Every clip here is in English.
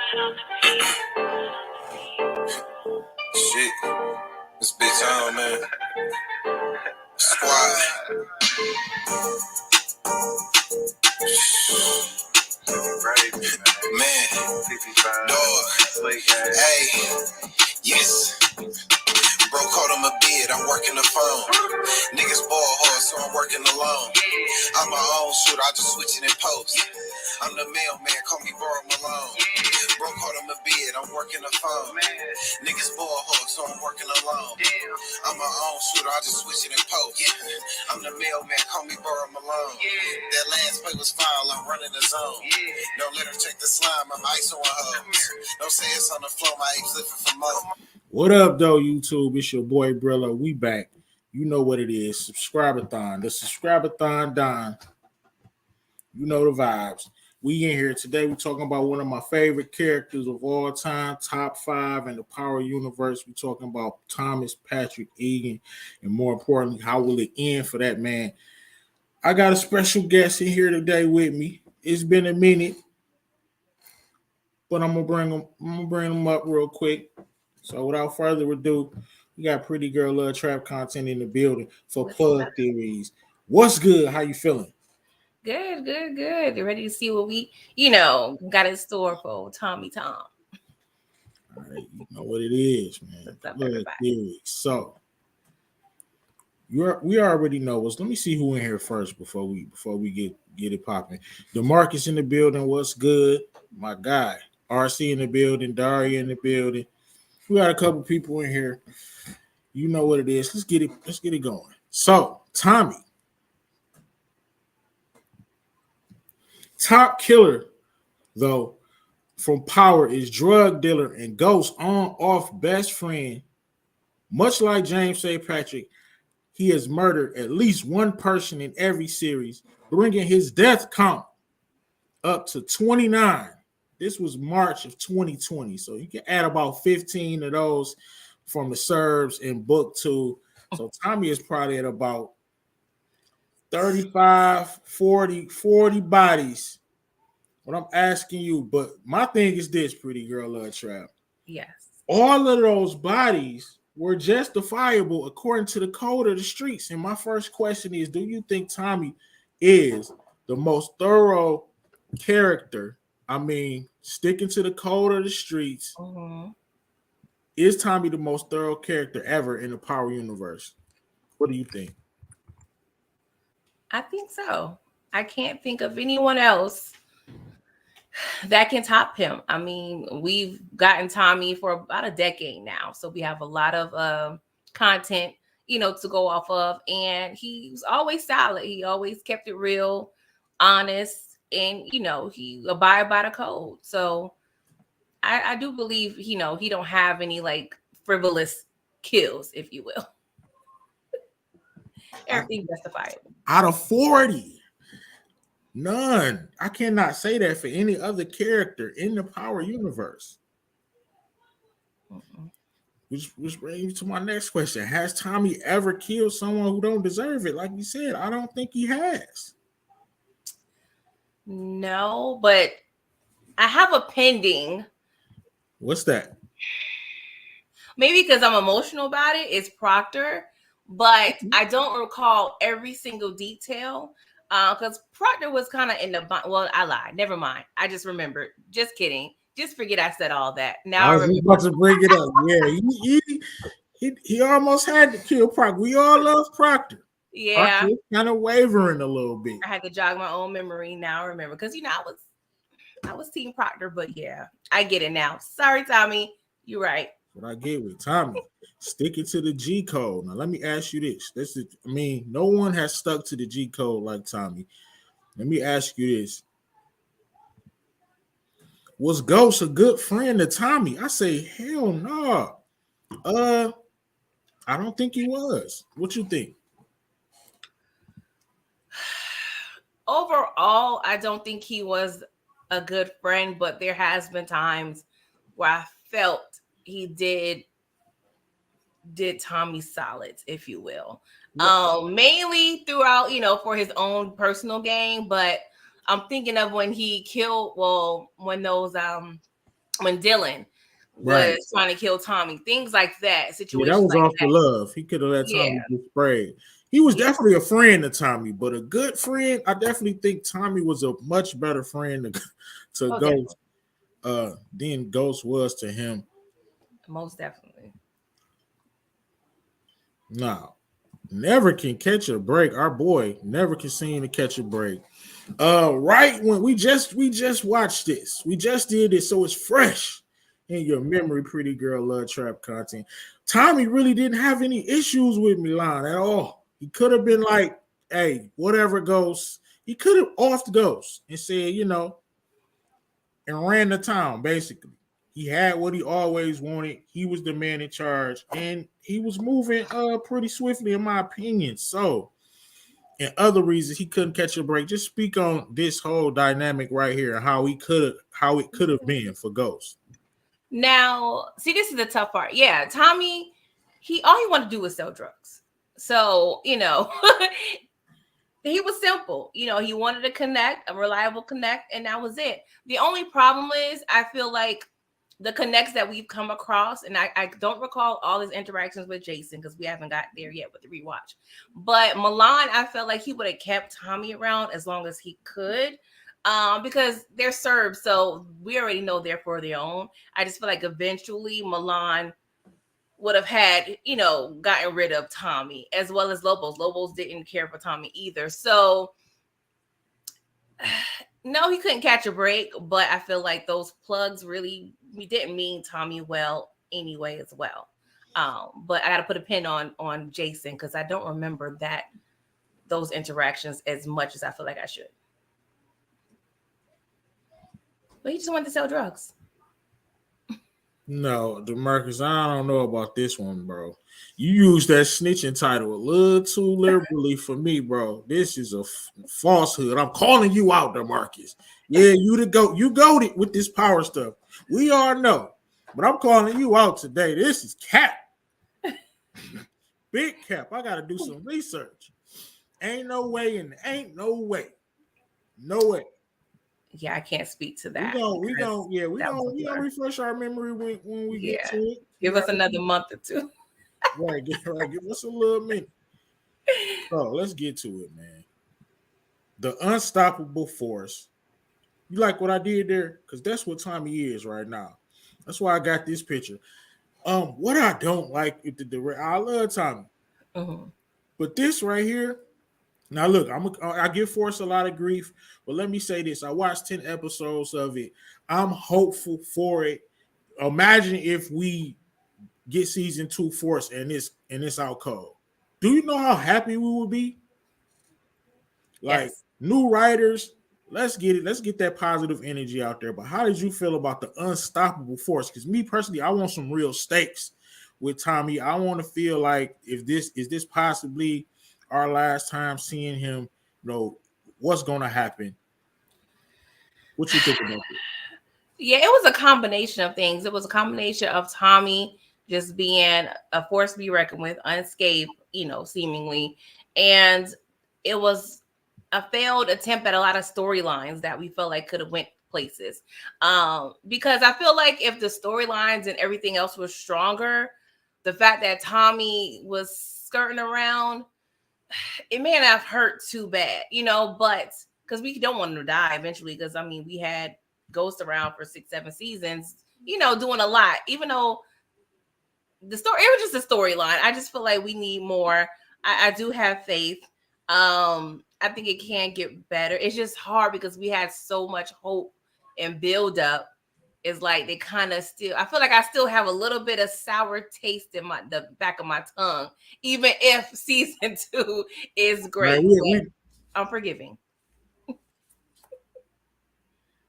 Shit, this bitch on, man. Squad. Man, dog. Hey, yes. Bro called him a bid, I'm working the phone. Niggas ball hard, so I'm working alone. I'm my own shooter, I just switch it in post. I'm the mailman, call me Borough Malone. Bro called him a bid, I'm working the phone. Niggas ball hard, so I'm working alone. I'm my own shooter, I just switch it in post. I'm the mailman, call me Borough Malone. That last play was foul, I'm running the zone. Don't let her check the slime, I'm ice on hoes. Don't say it's on the floor, my apes lifting for more. What up, though, YouTube? It's your boy Brillo. We back. You know what it is. Subscribe-a-thon. The Subscribe-a-thon Don. You know the vibes. We in here today. We're talking about one of my favorite characters of all time, top 5 in the Power Universe. We're talking about St.Patrick, Egan, and more importantly, how will it end for that man? I got a special guest in here today with me. It's been a minute, but I'm gonna bring him up real quick. So without further ado, we got Pretty Girl Love Trap content in the building for Plug Theories. What's good? How you feeling? Good. You ready to see what we, got in store for Tommy Tom? All right, you know what it is, man. Plug Theories. So we already know us. Let me see who in here first before we get it popping. DeMarcus in the building. What's good? My guy. RC in the building. Daria in the building. We got a couple people in here. You know what it is. Let's get it going. So, Tommy. Top killer, though, from Power is drug dealer and ghost on-off best friend. Much like James St.Patrick, he has murdered at least one person in every series, bringing his death count up to 29. This was March of 2020, so you can add about 15 of those from the Serbs in book 2. So Tommy is probably at about 35, 40 bodies. What I'm asking you, but my thing is this, Pretty Girl Love Trap. Yes. All of those bodies were justifiable according to the code of the streets. And my first question is, do you think Tommy is the most thorough character? I mean, sticking to the code of the streets. Mm-hmm. Is Tommy the most thorough character ever in the Power Universe? What do you think? I think so. I can't think of anyone else that can top him. I mean, we've gotten Tommy for about a decade now, so we have a lot of content, to go off of. And he was always solid. He always kept it real, honest, and he abide by the code. So I do believe he don't have any like frivolous kills, if you will. Everything justifiable. Out of 40, none. I cannot say that for any other character in the Power Universe. Which brings me to my next question. Has Tommy ever killed someone who don't deserve it? Like you said, I don't think he has. No, but I have a pending. What's that? Maybe because I'm emotional about it. It's Proctor, but I don't recall every single detail. Because Proctor was kind of in the... Well, I lied. Never mind. I just remembered. Just kidding. Just forget I said all that. Now I was about to bring it up. Yeah, he almost had to kill Proctor. We all love Proctor. Yeah. Proctor kind of wavering a little bit. I had to jog my own memory. Now I remember. Because, I was Team Proctor, but yeah, I get it now. Sorry, Tommy. You're right. What I get with Tommy, sticking to the G code. Now, let me ask you this. No one has stuck to the G code like Tommy. Let me ask you this. Was Ghost a good friend to Tommy? I say, hell no. I don't think he was. What you think? Overall, I don't think he was a good friend, but there has been times where I felt he did Tommy solids, if you will. Mainly throughout, for his own personal gain, but I'm thinking of when he killed, when those when Dylan Right. was trying to kill Tommy, things like that, Yeah, that situations was like off the that. love. He could have let Yeah, Tommy get sprayed. He was yeah, definitely a friend to Tommy, but a good friend. I definitely think Tommy was a much better friend to oh, Ghost definitely, than Ghost was to him. most definitely. No, never can catch a break. Our boy never can seem to catch a break. Right when we just watched this, we just did it, so it's fresh in your memory. Pretty girl love trap content. Tommy really didn't have any issues with Milan at all. He could have been like, "Hey, whatever goes." He could have off Ghost and said, and ran the town basically. He had what he always wanted. He was the man in charge, and he was moving pretty swiftly, in my opinion. So, and other reasons he couldn't catch a break. Just speak on this whole dynamic right here and how it could have been for Ghost. Now, see, this is the tough part. Yeah, Tommy, he all he wanted to do was sell drugs. So, he was simple. He wanted to connect, a reliable connect, and that was it. The only problem is I feel like the connects that we've come across, and I don't recall all his interactions with Jason because we haven't got there yet with the rewatch. But Milan, I felt like he would have kept Tommy around as long as he could. Because they're Serbs, so we already know they're for their own. I just feel like eventually Milan would have had, gotten rid of Tommy as well as Lobos. Lobos didn't care for Tommy either. So no, he couldn't catch a break, but I feel like those plugs really we didn't mean Tommy well anyway as well. But I got to put a pin on Jason because I don't remember those interactions as much as I feel like I should. But he just wanted to sell drugs. No, DeMarcus, I don't know about this one, bro. You use that snitching title a little too liberally for me, bro. This is a falsehood. I'm calling you out, DeMarcus. Yeah, you goaded with this power stuff. We all know, but I'm calling you out today. This is cap, big cap. I gotta do some research. Ain't no way, and ain't no way, no way. Yeah, I can't speak to that. We gonna refresh our memory when we get Yeah. to it. Give us another month or two. Right, give us a little minute. So let's get to it, man. The unstoppable force. You like what I did there? Because that's what Tommy is right now. That's why I got this picture. What I don't like with the direct, I love Tommy, but this right here. Now look, I give Force a lot of grief, but let me say this: I watched 10 episodes of it. I'm hopeful for it. Imagine if we get season 2 Force and this out cold. Do you know how happy we would be? Like Yes. new writers, let's get it. Let's get that positive energy out there. But how did you feel about the unstoppable force? Because me personally, I want some real stakes with Tommy. I want to feel like if this is this possibly our last time seeing him, what's gonna happen? What you think about it? Yeah, it was a combination of things. It was a combination of Tommy just being a force to be reckoned with, unscathed, seemingly. And it was a failed attempt at a lot of storylines that we felt like could have went places. Because I feel like if the storylines and everything else was stronger, the fact that Tommy was skirting around, it may not have hurt too bad, but because we don't want him to die eventually. Because we had Ghost around for 6-7 seasons, doing a lot. Even though it was just a storyline. I just feel like we need more. I do have faith. I think it can get better. It's just hard because we had so much hope and build up. It's like they kind of still. I feel like I still have a little bit of sour taste in the back of my tongue, even if season 2 is great. Right, I'm forgiving.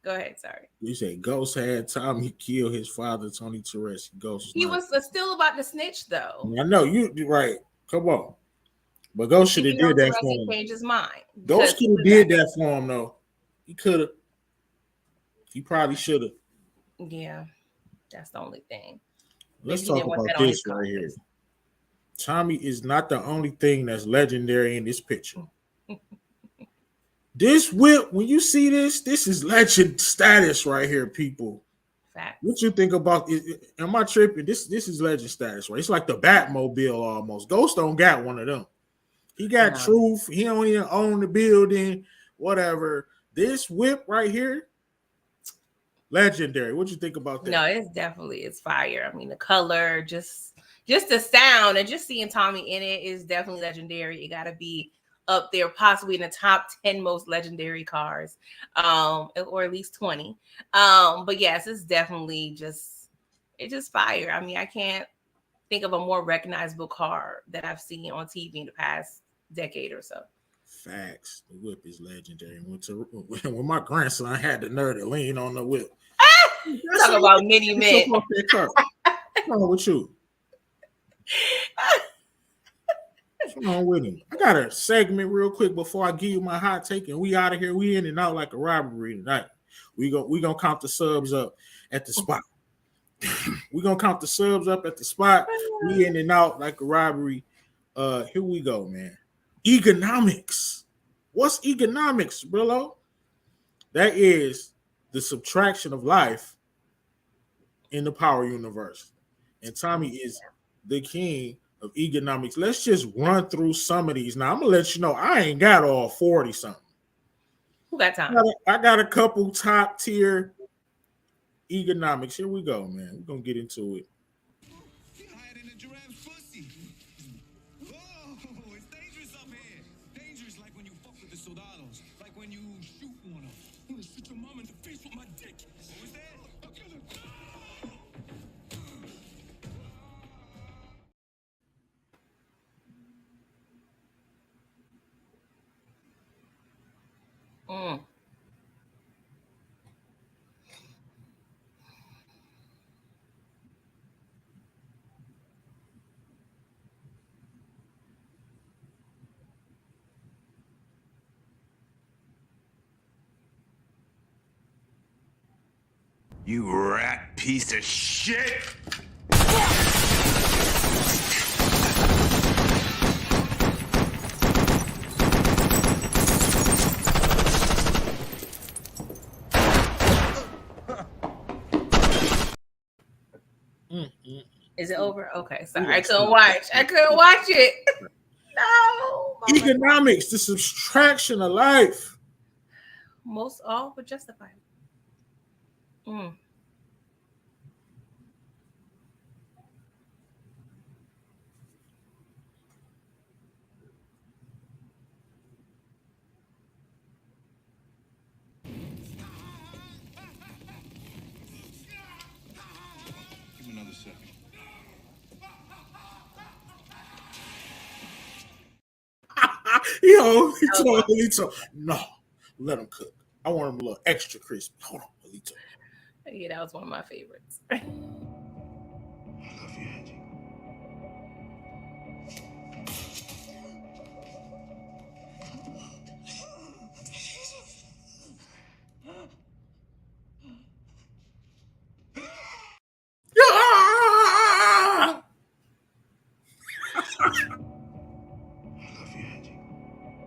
Go ahead. Sorry. you say Ghost had Tommy kill his father, Tony Torres. Ghost. He was still about to snitch, though. I know you right. Come on. But Ghost should have did that for him. Change his mind. Ghost could have did that for him though. He could have. He probably should have. Yeah, that's the only thing. Let's talk about this right here. Tommy is not the only thing that's legendary in this picture. This whip, when you see this is legend status right here, people. What Facts. you think about? Am I tripping? This is legend status, right? It's like the Batmobile almost. Ghost don't got one of them. He got No. truth. He don't even own the building. Whatever. This whip right here, legendary. What you think about No, that? it's fire. I mean, the color, just the sound, and just seeing Tommy in it is definitely legendary. It got to be up there, possibly in the top 10 most legendary cars, or at least 20. But yes, it's definitely just fire. I mean, I can't think of a more recognizable car that I've seen on TV in the past decade or so. Facts. The whip is legendary. When my grandson had the nerve to lean on the whip. Talk about mini men. What's wrong with you? What's wrong with him? I got a segment real quick before I give you my hot take, and we out of here. We in and out like a robbery tonight. We gonna count the subs up at the spot. We gonna count the subs up at the spot. We in and out like a robbery. Here we go, man. Economics. What's economics, Brillo? That is the subtraction of life in the power universe. And Tommy is the king of economics. Let's just run through some of these. Now, I'm going to let you know I ain't got all 40 something. Who got time? I got a couple top tier economics. Here we go, man. We're going to get into it. It's dangerous up here. Dangerous like when you fuck with the soldados. Like when you shoot one of them. I'm gonna shoot your mom in the face with my dick. What was that? I'll kill her. Mm. You rat piece of shit! Is it over? Okay, sorry. I couldn't watch it. No. Economics, the subtraction of life. Most all but justified. Mm. Give me another second. Lito. No, let him cook. I want him a little extra crispy. Hold on, Lito. Yeah, that was one of my favorites. I love you, Angie. I love you, Angie.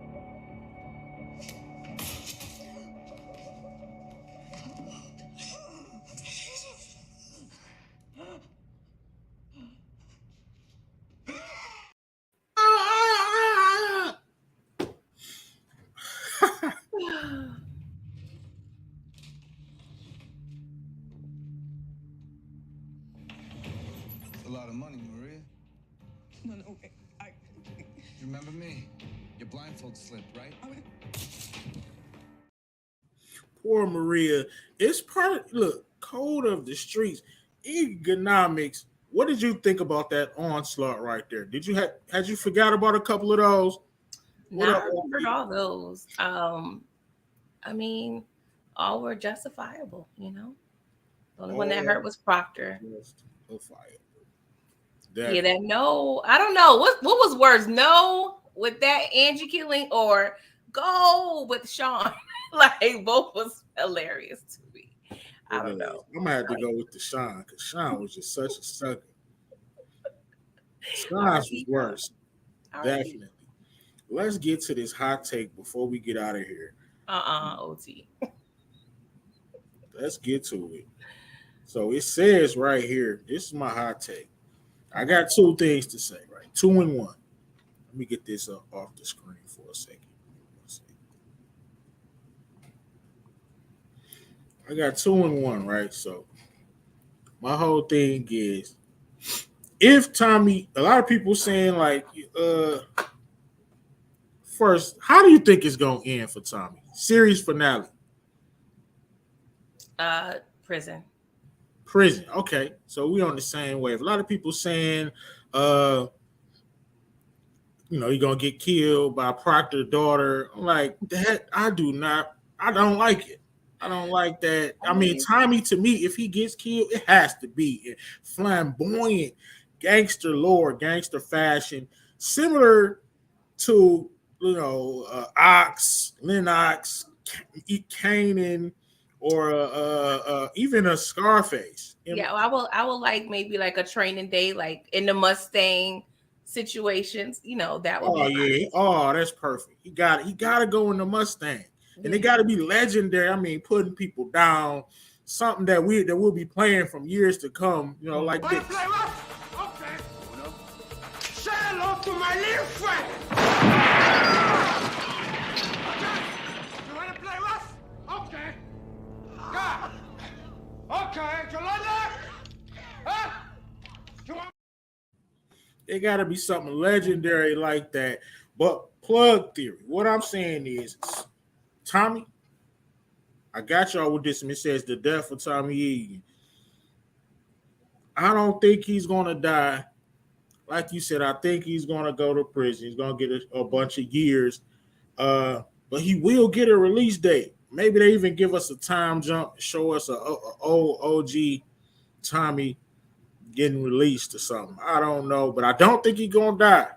That's a lot of money, Maria. No, I You remember me? Your blindfold slipped, right? Poor Maria. It's code of the streets. Economics. What did you think about that onslaught right there? Had you forgot about a couple of those? What Now I up, remembered all those. I mean, all were justifiable, you know. The only one that hurt was Proctor. Yeah, that no, I don't know. What was worse? No with that Angie killing or go with Sean? Like both was hilarious to me. I don't know. I'm gonna have to go with the Sean because Sean was just such a sucker. Sean's was worse. Definitely. Let's get to this hot take before we get out of here. OT. Let's get to it. So it says right here, this is my hot take. I got two things to say, right? Two and one. Let me get this up off the screen for a second. I got two and one, right? So my whole thing is if Tommy, a lot of people saying like, first, how do you think it's gonna end for Tommy? Series finale. Prison. Prison. Okay. So we on the same wave. A lot of people saying uh you're gonna get killed by Proctor's daughter. I'm like that, I don't like it. I don't like that. I mean, Tommy, to me, if he gets killed, it has to be flamboyant, gangster lore, gangster fashion, similar to Ox, Lennox, Kanan, or even a Scarface. Yeah, well, I will like maybe like a training day, like in the Mustang situations. That would Oh be yeah. nice. Oh, that's perfect. He got to go in the Mustang. And it got to be legendary. I mean, putting people down, something that we'll be playing from years to come, like this. Play rough? Okay. Say hello to my little friend. Okay. You want to play rough? Okay. God. Okay. You like that? Huh? You want? It got to be something legendary like that. But plug theory. What I'm saying is, Tommy, I got y'all with this, and it says the death of Tommy Egan. I don't think he's gonna die. Like you said, I think he's gonna go to prison. He's gonna get a bunch of years. But he will get a release date. Maybe they even give us a time jump, show us a old OG Tommy getting released or something. I don't know, but I don't think he's gonna die.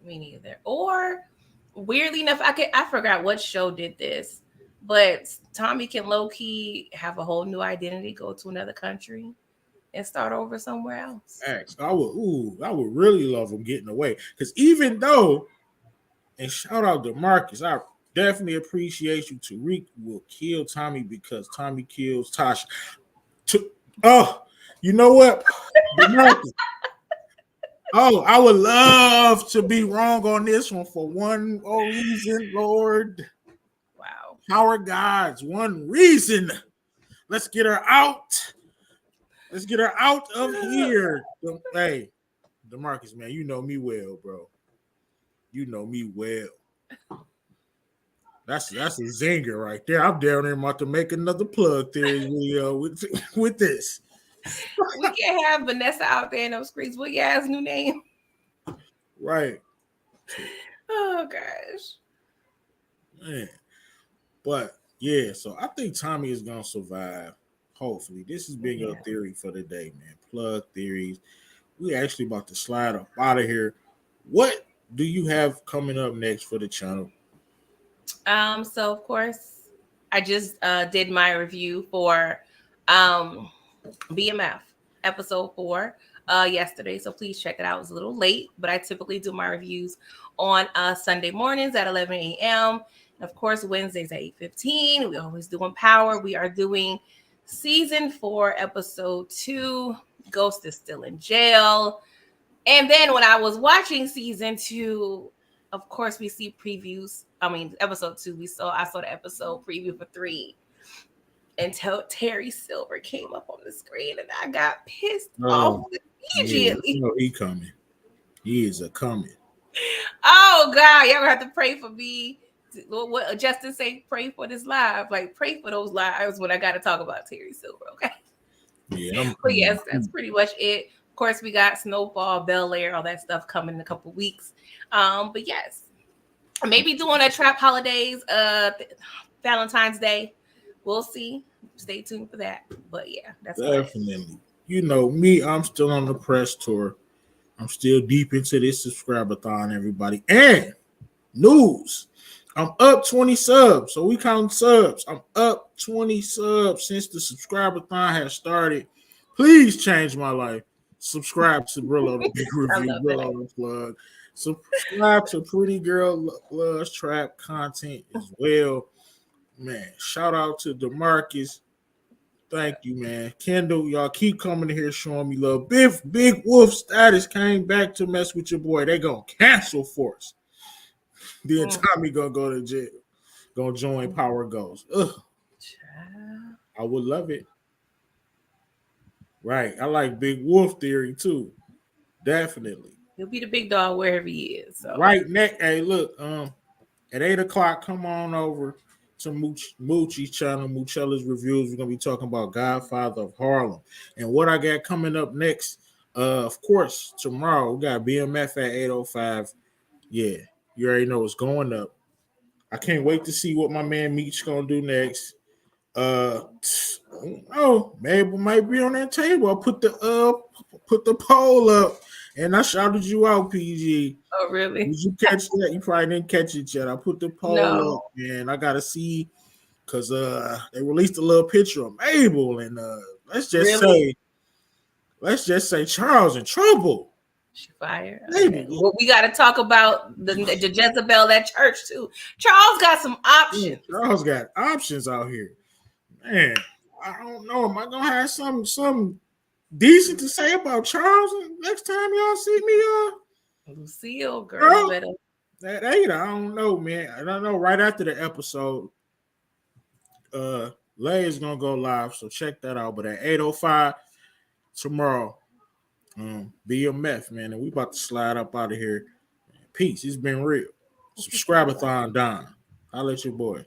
Me neither. Or weirdly enough, I forgot what show did this, but Tommy can low key have a whole new identity, go to another country, and start over somewhere else. X. I would really love him getting away. Because even though, and shout out to Marcus, I definitely appreciate you. Tariq will kill Tommy because Tommy kills Tasha. Oh, you know what? Marcus. Oh, I would love to be wrong on this one for one reason, Lord. Wow. Power gods, one reason. Let's get her out. Let's get her out of here. Hey, DeMarcus, man, you know me well, bro. You know me well. That's a zinger right there. I'm down there about to make another plug theory video with this. We can't have Vanessa out there in those screens. What your ass new name? Right. Oh gosh. Man. But yeah, so I think Tommy is gonna survive. Hopefully. This has been your theory for the day, man. Plug theories. We actually about to slide up out of here. What do you have coming up next for the channel? So of course, I just did my review for BMF episode 4 yesterday. So please check it out. It was a little late, but I typically do my reviews on Sunday mornings at 11 a.m. And of course, Wednesdays at 8:15. We always doing Power. We are doing season 4, episode 2. Ghost is still in jail. And then when I was watching season 2, of course, we see previews. I mean, episode 2, I saw the episode preview for 3 until Terry Silver came up on the screen, and I got pissed off immediately. You know he coming. He is a coming. Oh God, y'all gonna have to pray for me. What Justin say? Pray for this live. Like pray for those lives when I got to talk about Terry Silver. Okay. Yeah. But yes, that's pretty much it. Of course, we got Snowfall, Bel Air, all that stuff coming in a couple weeks. But yes, maybe doing a trap holidays, Valentine's Day. We'll see. Stay tuned for that. But yeah, that's definitely. You know me, I'm still on the press tour. I'm still deep into this subscriber-thon, everybody. And news. I'm up 20 subs. So we count subs. I'm up 20 subs since the subscriber-thon has started. Please change my life. Subscribe to Brillo the Big Review, Brillo the Plug. Subscribe to Pretty Girl Loves Trap content as well. Man, shout out to DeMarcus. Thank you, man. Kendall, y'all keep coming in here showing me love. Big Wolf status came back to mess with your boy. They gonna cancel Force. Then Tommy gonna go to jail. Gonna join Power Ghost. Ugh. Child. I would love it. Right. I like Big Wolf theory too. Definitely. He'll be the big dog wherever he is. So Right next. Hey, look, at 8:00, come on over to Moochie's channel, Moochella's Reviews. We're gonna be talking about Godfather of Harlem. And what I got coming up next, of course, tomorrow we got BMF at 8:05. Yeah, you already know what's going up. I can't wait to see what my man Meech gonna do next. Oh, maybe might be on that table. I put the poll up, and I shouted you out, PG. oh really? Did you catch that? You probably didn't catch it yet. I put the poll up, No. and I gotta see because they released a little picture of Mabel, and let's just say Charles in trouble. She fired. Maybe. Okay. Well, we got to talk about the Jezebel at church too. Charles got some options. Yeah, Charles got options out here. Man, I don't know. Am I gonna have some decent to say about Charles next time y'all see me? Lucille, girl, better. That ain't. I don't know, man. I don't know. Right after the episode, Lay is gonna go live, so check that out. But at 8:05 tomorrow, BMF, man, and we about to slide up out of here. Peace. It's been real. Subscribe-a-thon Don. I'll let your boy.